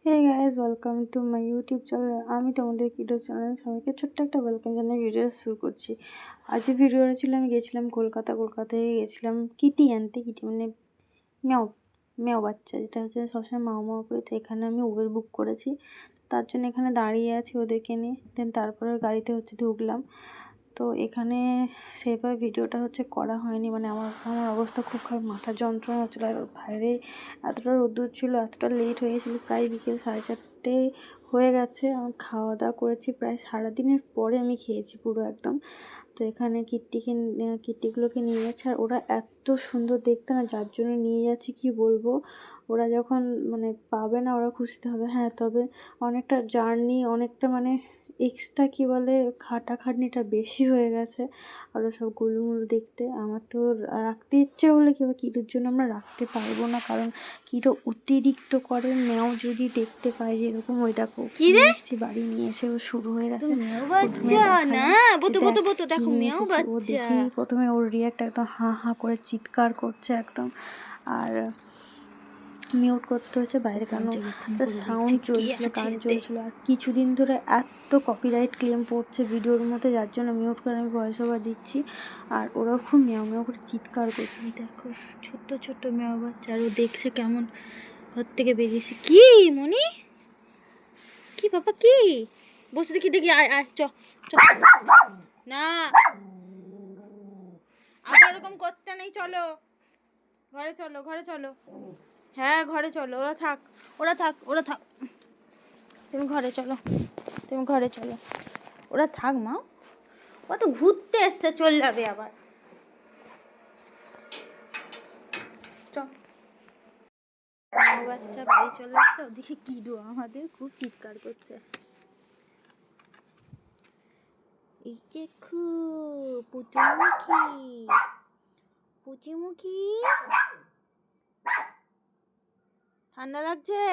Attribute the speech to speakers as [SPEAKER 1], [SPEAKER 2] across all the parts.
[SPEAKER 1] Hey guys, welcome to my YouTube channel. আমি তোমাদের kiddo channel সবাইকে ছোট্ট একটা ওয়েলকাম জানিয়ে ভিডিওটা শুরু করছি। আজকে ভিডিওটা ছিল আমি গেছিলাম কলকাতায় গেছিলাম কিটি আনতে। কিটি মানে ম্যাও ম্যাও বাচ্চা, যেটা হচ্ছে সবসময় মাও মাও করে। তো এখানে আমি উবের বুক করেছি, তার জন্য এখানে দাঁড়িয়ে আছি ওদেরকে নিয়ে। দেন তারপরে গাড়িতে ঢুকলাম। তো এখানে সেভাবে ভিডিওটা করা হয়নি, মানে আমার আমার অবস্থা খুব খারাপ, মাথার যন্ত্রণা হচ্ছিলো। আর বাইরে এতটা রোদ্দুর ছিল, এতটা লেট হয়ে গেছিলো, প্রায় বিকেল 4:30 হয়ে গেছে। আমি খাওয়া দাওয়া করেছি প্রায় সারাদিনের পরে আমি খেয়েছি পুরো একদম। তো এখানে কিট্টিগুলোকে নিয়ে যাচ্ছে, আর ওরা এত সুন্দর দেখতে না, যার জন্য নিয়ে যাচ্ছি কি বলবো। ওরা যখন মানে পাবে না ওরা খুশিতে হবে। হ্যাঁ, তবে অনেকটা জার্নি, অনেকটা মানে এক্সট্রা কী বলে খাটাখাটনিটা বেশি হয়ে গেছে। আর সব গোলুমোলু দেখতে আমার তো রাখতে ইচ্ছে হলে কি হবে, কিটোর জন্য আমরা রাখতে পারবো না, কারণ কিটো অতিরিক্ত করে। ম্যাও যদি দেখতে পাই যে এরকম, ওই দেখো কিনে এসেছি, বাড়ি নিয়ে এসে ও শুরু হয়ে গেছে। ও দেখেই প্রথমে ওর রিয়াক্ট একদম হাঁ হাঁ করে চিৎকার করছে একদম। আর মিউট করতে হচ্ছে বাইরে, কারণ সাউন্ড চলছিল, গান চলছিল। আর কিছুদিন ধরে এত কপিরাইট ক্লেম পড়ছে ভিডিওর মধ্যে, যার জন্য মিউট করে আমি ভয়েস ওভার দিচ্ছি। আর ওরাও খুব ম্যাও ম্যাও করে চিৎকার করছে। দেখো ছোট্ট ছোট্ট ম্যাও বাচ্চা, আর ও দেখছে কেমন ঘর থেকে বেরিয়েছে। কি মনি, কি বাবা, কি বসে দেখি দেখি, আয় আয়, চ চ না, আবার এরকম করতে নেই। চলো ঘরে, চলো ঘরে, চলো। হ্যাঁ ঘরে চলো, ওরা থাক ওরা থাক ওরা থাক, তুমি ঘরে চলো, তুমি ঘরে চলো, ওরা থাক। মা ও তো ঘুরতে এসছে, চল যাবে আবার। চল, বাচ্চা বাড়ি চলে এসছে। ওদিকে কিডু আমাদের খুব চিৎকার করছে। এই দেখো পুচুমুখী, পুচিমুখী, ঠান্ডা লাগছে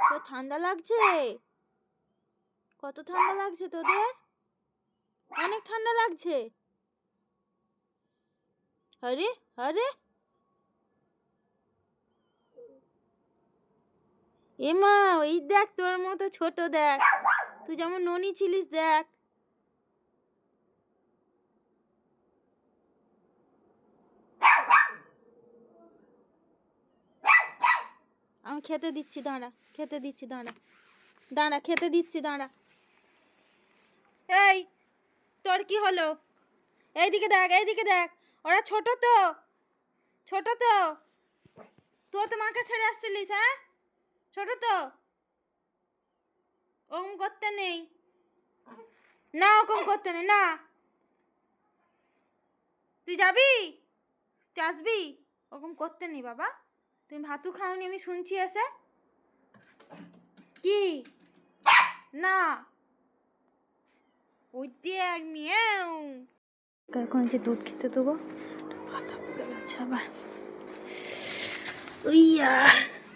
[SPEAKER 1] তো? ঠান্ডা লাগছে? কত ঠান্ডা লাগছে তোদের? অনেক ঠান্ডা লাগছে। আরে আরে, এমা এই দেখ, তোর মতো ছোট দেখ, তুই যেমন ননি ছিলিস দেখ। আমি খেতে দিচ্ছি, দাঁড়া, খেতে দিচ্ছি, দাঁড়া দাঁড়া, খেতে দিচ্ছি, দাঁড়া। এই তোর কি হলো? এইদিকে দেখ, এইদিকে দেখ, ওরা ছোট তো, ছোট তো, তুই তো মাকে ছেড়ে আসছিলিস। হ্যাঁ ছোট তো, ওরকম করতে নেই না, ওরকম করতে নেই না। তুই যাবি, তুই আসবি, ওরকম করতে নেই বাবা। তুমি ভাতু খাওনি, আমি শুনছি এসে। কি না, ওই দেখ মিয়াও। এখন যে দুধ খেতে দেবো, পাতা পড়ে গেছে আবার। ওইয়া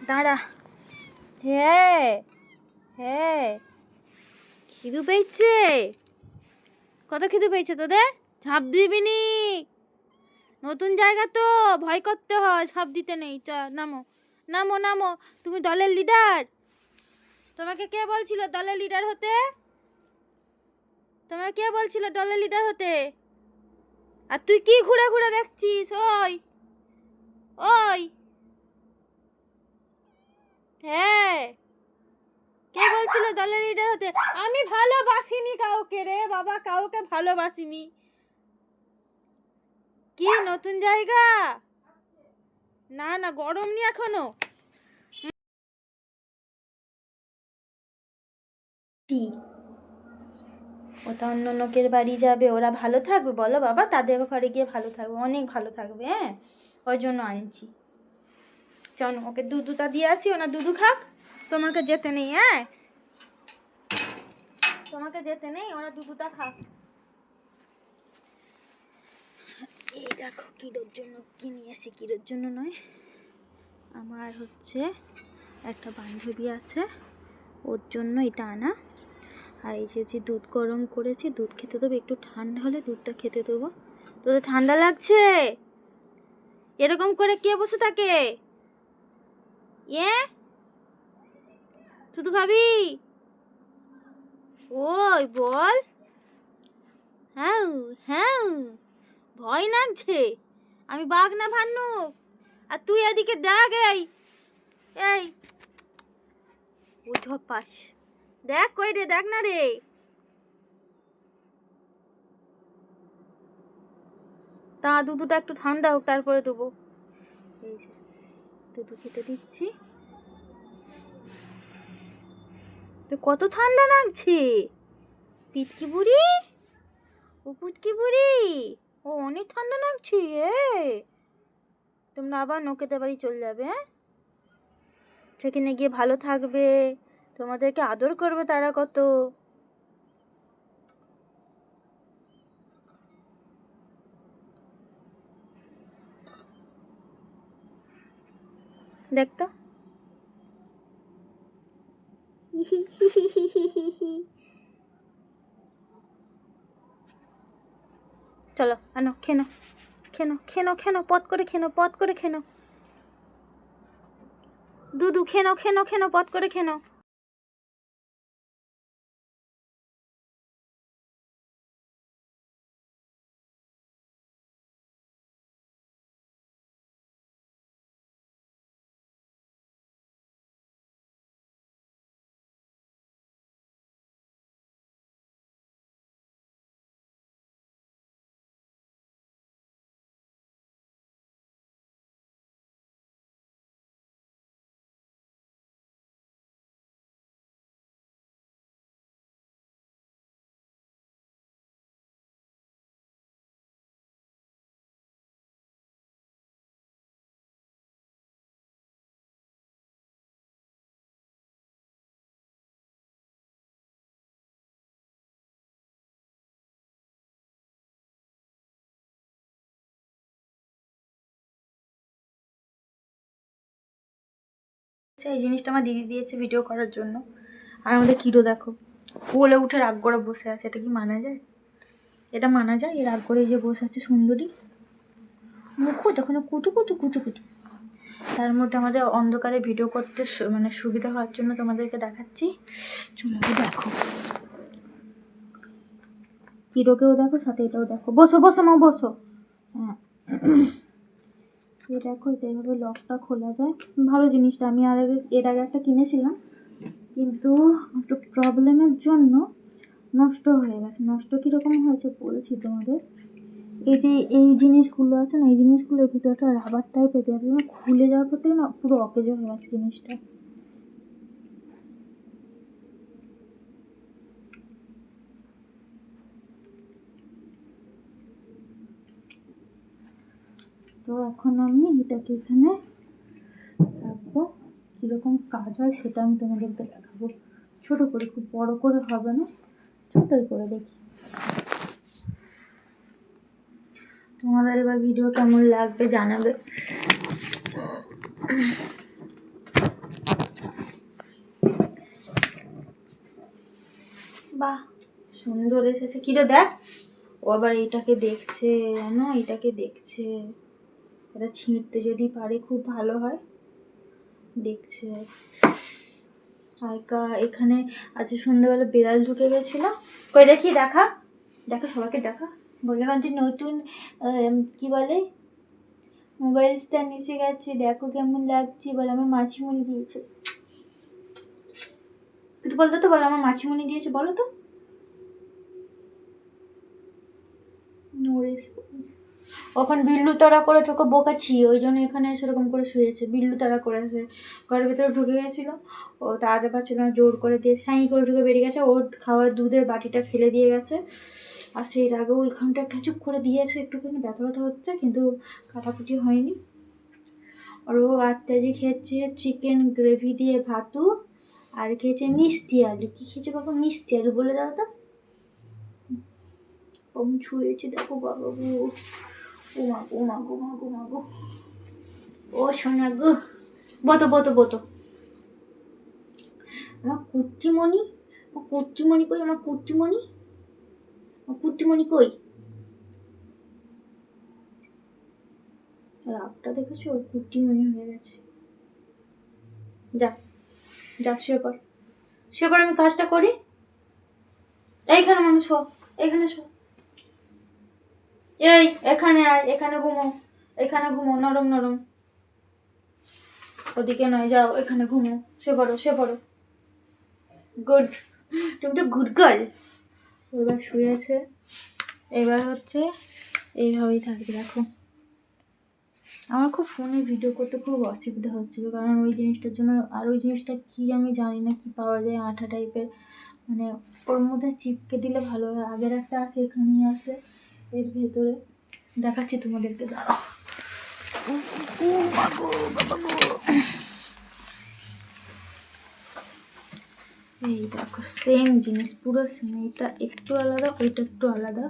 [SPEAKER 1] দাঁড়া। হ্যাঁ হ্যাঁ, খিদু পেয়েছে, কত খিদু পেয়েছে তোদের? ঝাঁপ দিবি নি, নতুন জায়গা তো ভয় করতে হয়, ঝাঁপ দিতে নেই। চ নামো নামো নামো, তুমি দলের লিডার। তোমাকে কে বলছিল দলের লিডার হতে? তোমাকে কে বলছিল দলের লিডার হতে? আর তুই কি ঘুরে ঘুরে দেখছিস? ওই ওই, হ্যাঁ, কে বলছিল দলের লিডার হতে? আমি ভালোবাসিনি কাউকে রে বাবা, কাউকে ভালোবাসিনি। কি নতুন জায়গা? না না, গরম নি এখনো। ওটা অন্য লোকের বাড়ি যাবে, ওরা ভালো থাকবে বলো বাবা, তাদের ঘরে গিয়ে ভালো থাকবে, অনেক ভালো থাকবে। হ্যাঁ, ওই জন্য আনছি। চলো ওকে দুধুটা দিয়ে আসি, ওনা দুধু খাক। তোমাকে যেতে নেই, হ্যাঁ তোমাকে যেতে নেই, ওরা দুধুটা খাক। এই দেখো কিডোর জন্য কি নিয়ে এসি, কিডোর জন্য নয়, আমার একটা বান্ধবী আছে, ওর জন্য এটা আনা। আর এই যে দুধ গরম করেছি, দুধ খেতে দেবো, একটু ঠান্ডা হলে দুধটা খেতে দেবো। তোদের ঠান্ডা লাগছে? এরকম করে কে বসে থাকে? তুই খাবি? ওই বল। হ্যাঁ হ্যাঁ, ভয় লাগছে? আমি বাঘ না ভাল্লুক? আর তুই এদিকে দেখ, এই এই ও ঝপাস, দেখ কই রে, দেখ না রে। তা দুধটা একটু ঠান্ডা হোক তারপরে দেবো। এই যে দুধ খেতে দিচ্ছি। তো কত ঠান্ডা লাগছে পিটকি বুড়ি, ও পুটকি বুড়ি, ও অনেক ঠান্ডা লাগছে। তোমরা আবার নৌকেতে বাড়ি চলে যাবে, হ্যাঁ? সেখানে গিয়ে ভালো থাকবে, তোমাদেরকে আদর করবে তারা কত। দেখ তো। চলো আনো, খেনো খেনো খেনো খেনো, পথ করে খেনো, পথ করে খেনো। দুধু খেনো খেনো খেনো, পথ করে খেনো। এই জিনিসটা আমার দিদি দিয়েছে ভিডিও করার জন্য। আর আমাদের কিরো দেখো, বলে উঠে রাগ করে বসে আছে। এটা কি মানা যায়? এটা মানা যায়? এ রাগ করে যে বসে আছে সুন্দরী, মুখও তখন কুটু কুটু কুটু কুটু। তার মধ্যে আমাদের অন্ধকারে ভিডিও করতে মানে সুবিধা হওয়ার জন্য তোমাদেরকে দেখাচ্ছি। চলো দেখো, কিরোকেও দেখো, সাথে এটাও দেখো। বসো বসো মা, বসো। হ্যাঁ, এটা দেখো, এটা এইভাবে লকটা খোলা যায়। ভালো জিনিসটা। আমি এর আগে একটা কিনেছিলাম, কিন্তু একটু প্রবলেমের জন্য নষ্ট হয়ে গেছে। নষ্ট কীরকম হয়েছে বলছি তোমাদের। এই যে এই জিনিসগুলো আছে না, এই জিনিসগুলোর ভিতরে একটা রাবার টাইপের দেওয়া, খুলে যাওয়ার পর থেকে না পুরো অকেজ হয়ে গেছে জিনিসটা। তো এখন আমি এটাকে এখানে রাখবো। কীরকম কাজ হয় সেটা আমি তোমাদেরকে দেখাবো। ছোটো করে, খুব বড় করে হবে না, ছোটোই করে দেখি। তোমাদের এবার ভিডিও কেমন লাগবে জানাবে। বাহ, সুন্দর এসেছে। কিরে দেখ, ও আবার এটাকে দেখছে, জানো, এটাকে দেখছে। এটা ছিঁড়তে যদি পারে খুব ভালো হয়। দেখছে। হালকা এখানে আজ সন্ধ্যাবেলা বিড়াল ঢুকে গেছিল। কই দেখি, দেখা দেখা, সবাইকে দেখা। বললাম আন্টি নতুন কি বলে মোবাইল স্ট্যান্ড এসে গেছে, দেখো কেমন লাগছে। বলে আমার মাছিমণি দিয়েছে। তুই বলতো তো, বলো আমার মাছিমণি দিয়েছে, বলো তো। No response. ওখানে বিল্লু তাড়া করে তোকে বোকাচ্ছি, ওই জন্য এখানে সেরকম করে শুয়েছে। বিল্লু তাড়া করে ঘরের ভিতরে ঢুকে গেছিলো, ও তাড়াতে পারছিল না, জোর করে দিয়ে সাই করে ঢুকে বেরিয়ে গেছে। ওর খাওয়ার দুধের বাটিটা ফেলে দিয়ে গেছে। আর সেই আগে ওইখানটা চুপ করে দিয়েছে, একটুখানি ব্যথা ব্যথা হচ্ছে, কিন্তু কাটাকুটি হয়নি। আর ও আত্মাজি খেয়েছে চিকেন গ্রেভি দিয়ে ভাতু, আর খেয়েছে মিষ্টি আলু। কী খেয়েছে বাবা? মিষ্টি আলু বলে দাও তো। কম ছুঁয়েছে দেখো বাবা গো। ও মা গো মা গো মা গো মা গো। ও সোনা গো, বতো বতো বতো। আমার কুর্তিমণি, আমার কুর্তিমণি কই? আমার কুর্তিমণি, আমার কুর্তিমণি কই? রাগটা দেখেছো? কুর্তিমণি হয়ে গেছে। যা যা, শুয়ে পড়। সেবার আমি কাজটা করি। এইখানে মানুষ শো, এখানে শো, এই এখানে আয়, এখানে ঘুমো, এখানে ঘুমো, নরম নরম, ওদিকে নয়, যাও এখানে ঘুমো, শুয়ে পড়ো শুয়ে পড়ো। গুড, তুমি তো গুড গার্ল। এবার শুয়েছে, এবার হচ্ছে এইভাবেই থাকবে। দেখো আমার খুব ফোনে ভিডিও করতে খুব অসুবিধা হচ্ছিলো, কারণ ওই জিনিসটার জন্য। আর ওই জিনিসটা কি আমি জানি না, কি পাওয়া যায় আঠা টাইপের, মানে ওর মধ্যে চিপকে দিলে ভালো হয়। আগের একটা আছে, এখানেই আছে এর ভেতরে, দেখাচ্ছি তোমাদেরকে, দাঁড়াও। এই দেখো সেম জিনিস, পুরো সেম। এটা একটু আলাদা, ওইটা একটু আলাদা,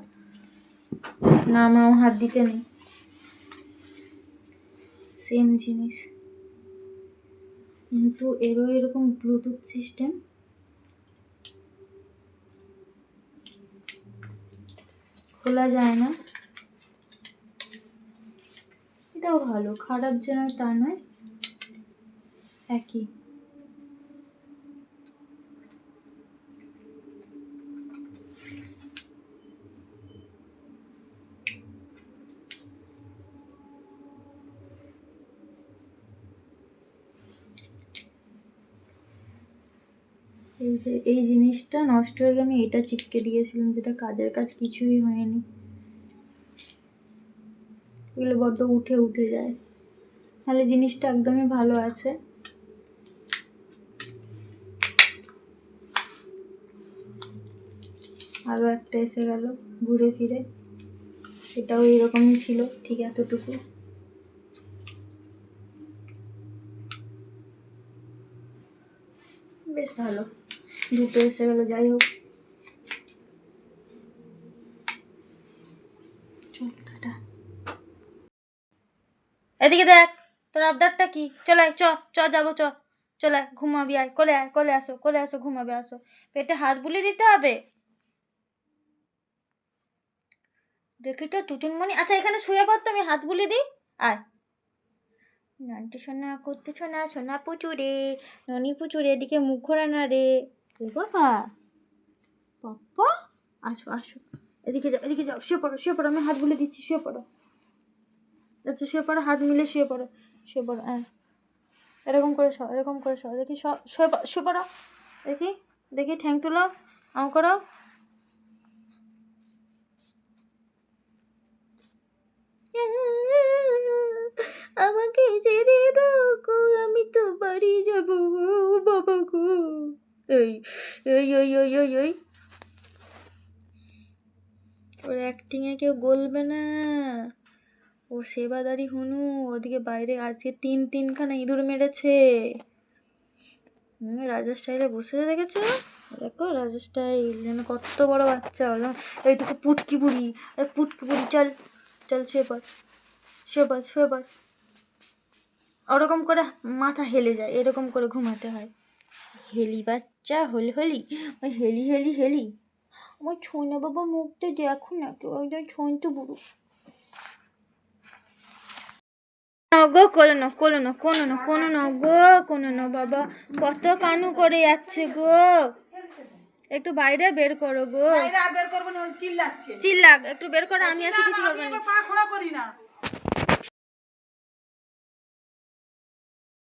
[SPEAKER 1] না আমার হাত দিতে নেই, সেম জিনিস, কিন্তু এরও এরকম ব্লুটুথ সিস্টেম। খোলা যায় না, এটাও ভালো, খারাপ যে নয় তা নয়, একই। এই যে এই জিনিসটা নষ্ট হয়ে গেলে আমি এটা চিপকে দিয়েছিলাম, যেটা কাজের কাজ কিছুই হয়নি। এগুলো বড্ড উঠে উঠে যায়, তাহলে জিনিসটা একদমই ভালো আছে। আরও একটা এসে গেল ঘুরে ফিরে, এটাও এরকমই ছিল, ঠিক এতটুকু। বেশ ভালো, দুটো এসে গেল, যাই হোক। এদিকে দেখ, তোর আবদারটা কি? চলে আয়, চ চ যাবো, চ চলে আয়, ঘুমাবি, আয় কোলে, আয় কোলে আসো, কোলে আসো, ঘুমাবে আসো, পেটে হাত বুলিয়ে দিতে হবে। দেখি তো টুটুনমণি, আচ্ছা এখানে শুয়ে পড় তো, আমি হাত বুলিয়ে দিই, আয়। নানটি সোনা করতেছ না, সোনা পুচুরে, ননি পুচুরে, এদিকে মুখ ঘোরা না রে। ও বাবা, পাপ্পা, আসো আসো, এদিকে যাও, এদিকে যাও, শুয়ে পড়ো শুয়ে পড়ো, আমি হাত বুলিয়ে দিচ্ছি, শুয়ে পড়ো। আচ্ছা শুয়ে পড়ো, হাত মিলে শুয়ে পড়ো, শুয়ে পড়ো, হ্যাঁ এরকম করে শো, এরকম করে শো, দেখি শুয়ে পড়ো, দেখি দেখি, ঠ্যাং তুলো, আও করো। আমাকে ছেড়ে দাও গো, আমি তো বাড়ি যাবো গো, বাবা গো। এই এই ওই ওই ওই ওই, ওর অ্যাক্টিংয়ে কেউ গলবে না, ও সেবাদারি হনু। ওদিকে বাইরে আজকে তিনখানা ইঁদুর মেরেছে। রাজা স্টাইলে বসে দেখেছো, দেখো রাজা স্টাইল যেন কত বড় বাচ্চা হলো। এইটুকু পুটকি বুড়ি, পুটকি বুড়ি, চল চল শুয়ে পড়, শুয়ে পড় শুয়ে পড়। ওরকম করে মাথা হেলে যায়, এরকম করে ঘুমাতে হয়। হেলি বাচ্চা, হলি হলি, ওই হেলি হেলি হেলি। আমার ছোনা বাবা মুখতে দেখো না কেউ, ওই ছোনটু বুড়ো গো, কোনো না কোনো না কোনো না কোনো না গো, কোনো না বাবা, কত কানু করে যাচ্ছে গো, একটু বাইরে বের করো গো।
[SPEAKER 2] বাইরে আর বের করবো না, চিল্লাচ্ছে।
[SPEAKER 1] চিল্লাক, একটু বের করো, আমি আছি, কিছু করবো না।
[SPEAKER 2] পা খোলা করি না।